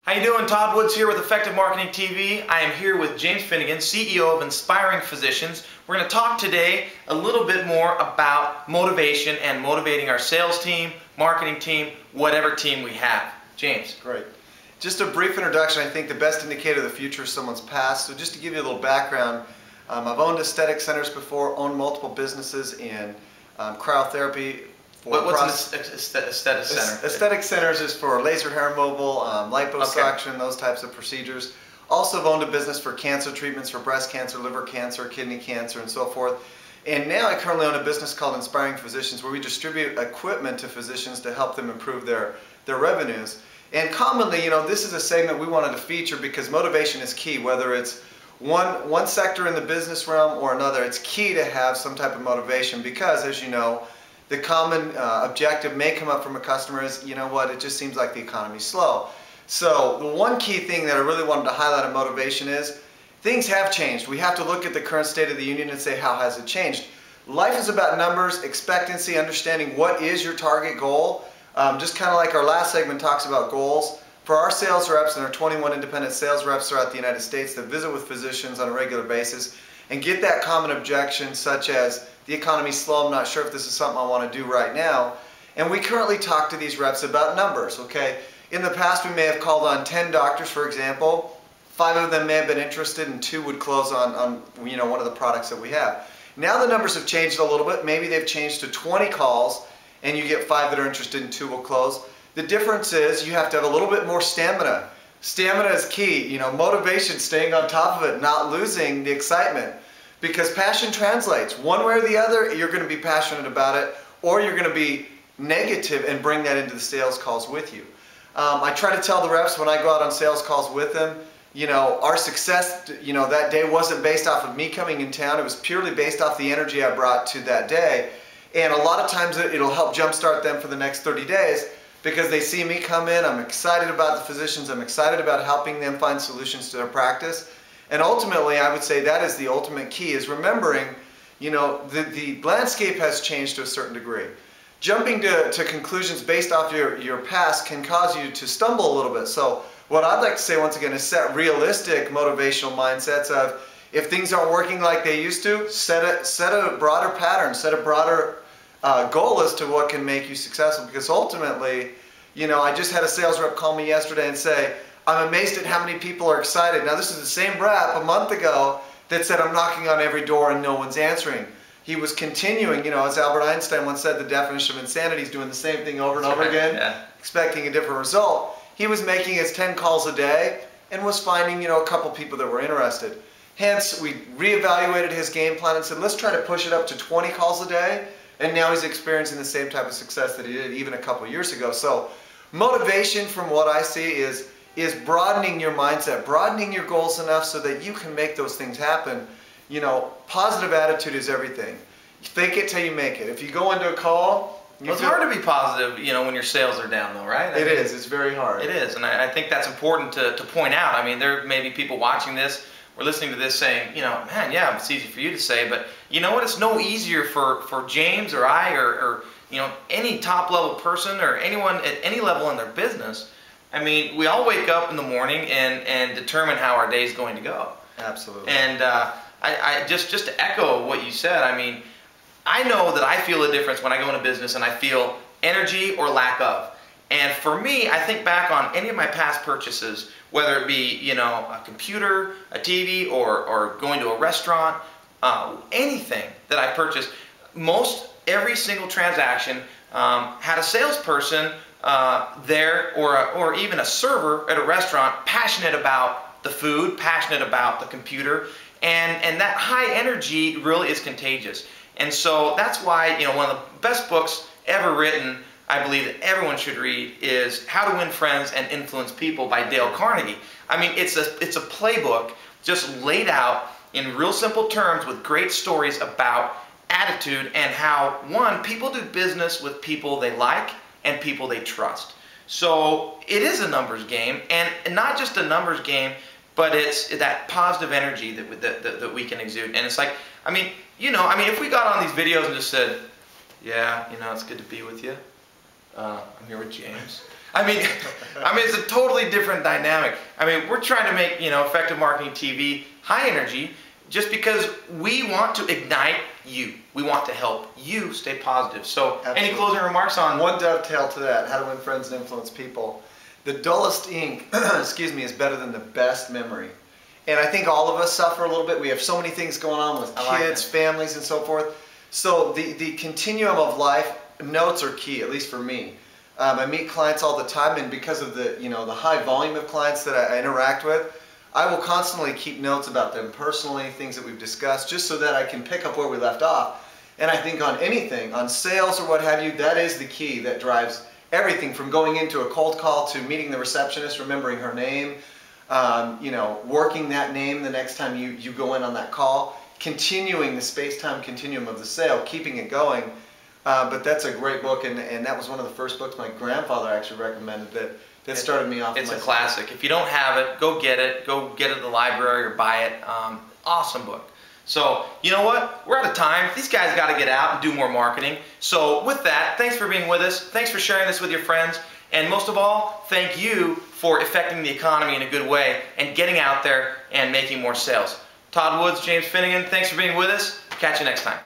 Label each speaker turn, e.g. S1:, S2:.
S1: How you doing? Todd Woods here with Effective Marketing TV. I am here with James Finnegan, CEO of Inspiring Physicians. We're going to talk today a little bit more about motivation and motivating our sales team, marketing team, whatever team we have. James.
S2: Great. Just a brief introduction. I think the best indicator of the future is someone's past. So just to give you a little background, I've owned aesthetic centers before, owned multiple businesses in cryotherapy.
S1: What's an aesthetic center?
S2: Aesthetic centers is for laser hair removal, liposuction, those types of procedures. Also have owned a business for cancer treatments for breast cancer, liver cancer, kidney cancer, and so forth. And now I currently own a business called Inspiring Physicians, where we distribute equipment to physicians to help them improve their revenues. And commonly, this is a segment we wanted to feature because motivation is key, whether it's one sector in the business realm or another. It's key to have some type of motivation because, as you know, the common objective may come up from a customer is, you know what, it just seems like the economy's slow. So the one key thing that I really wanted to highlight in motivation is things have changed. We have to look at the current state of the union and say, how has it changed? Life is about numbers, expectancy, understanding what is your target goal. Just kind of like our last segment talks about goals. For our sales reps and our 21 independent sales reps throughout the United States that visit with physicians on a regular basis and get that common objection such as, the economy's slow, I'm not sure if this is something I want to do right now. And we currently talk to these reps about numbers, okay? In the past, we may have called on 10 doctors, for example. 5 of them may have been interested and 2 would close on one of the products that we have. Now the numbers have changed a little bit. Maybe they've changed to 20 calls and you get 5 that are interested and 2 will close. The difference is you have to have a little bit more stamina. Stamina is key, motivation, staying on top of it, not losing the excitement. Because passion translates. One way or the other, you're going to be passionate about it, or you're going to be negative and bring that into the sales calls with you. I try to tell the reps when I go out on sales calls with them, our success, that day wasn't based off of me coming in town. It was purely based off the energy I brought to that day. And a lot of times it'll help jumpstart them for the next 30 days because they see me come in. I'm excited about the physicians. I'm excited about helping them find solutions to their practice. And ultimately, I would say that is the ultimate key, is remembering, the landscape has changed to a certain degree. Jumping to conclusions based off your past can cause you to stumble a little bit. So what I'd like to say once again is set realistic motivational mindsets of, if things aren't working like they used to, set a broader pattern, set a broader goal as to what can make you successful. Because ultimately, I just had a sales rep call me yesterday and say, I'm amazed at how many people are excited. Now this is the same rep a month ago that said I'm knocking on every door and no one's answering. He was continuing, as Albert Einstein once said, the definition of insanity is doing the same thing over and over again, expecting a different result. He was making his 10 calls a day and was finding, a couple people that were interested. Hence, we reevaluated his game plan and said, let's try to push it up to 20 calls a day. And now he's experiencing the same type of success that he did even a couple years ago. So motivation, from what I see, is broadening your mindset, broadening your goals enough so that you can make those things happen. Positive attitude is everything. Fake it till you make it. If you go into a call,
S1: it's hard to be positive, when your sales are down though, right?
S2: It is. It's very hard.
S1: It is, and I think that's important to point out. I mean, there may be people watching this or listening to this saying, man, yeah, it's easy for you to say, but you know what? It's no easier for James or I or any top level person or anyone at any level in their business. I mean, we all wake up in the morning and determine how our day is going to go.
S2: Absolutely.
S1: And I just to echo what you said, I mean, I know that I feel a difference when I go into business and I feel energy or lack of. And for me, I think back on any of my past purchases, whether it be, a computer, a TV, or going to a restaurant, anything that I purchased, every single transaction had a salesperson there or even a server at a restaurant passionate about the food, passionate about the computer, and that high energy really is contagious. And so that's why one of the best books ever written, I believe that everyone should read, is How to Win Friends and Influence People by Dale Carnegie. I mean, it's a playbook just laid out in real simple terms with great stories about attitude and how, one, people do business with people they like and people they trust. So it is a numbers game, and not just a numbers game, but it's that positive energy that we can exude. And it's like, if we got on these videos and just said, yeah, it's good to be with you. I'm here with James. I mean, it's a totally different dynamic. I mean, we're trying to make, effective marketing TV high energy just because we want to ignite you. We want to help you stay positive. So,
S2: Absolutely.
S1: Any closing remarks on?
S2: One dovetail to that, how to win friends and influence people. The dullest ink, is better than the best memory. And I think all of us suffer a little bit. We have so many things going on with kids, families, and so forth. So the continuum of life, notes are key, at least for me. I meet clients all the time, and because of the high volume of clients that I interact with, I will constantly keep notes about them personally, things that we've discussed, just so that I can pick up where we left off. And I think on anything, on sales or what have you, that is the key that drives everything from going into a cold call to meeting the receptionist, remembering her name, working that name the next time you go in on that call, continuing the space-time continuum of the sale, keeping it going. But that's a great book, and that was one of the first books my grandfather actually recommended that started me off.
S1: It's a classic. If you don't have it, go get it. Go get it at the library or buy it. Awesome book. So, you know what? We're out of time. These guys got to get out and do more marketing. So with that, thanks for being with us. Thanks for sharing this with your friends. And most of all, thank you for affecting the economy in a good way and getting out there and making more sales. Todd Woods, James Finnegan, thanks for being with us. Catch you next time.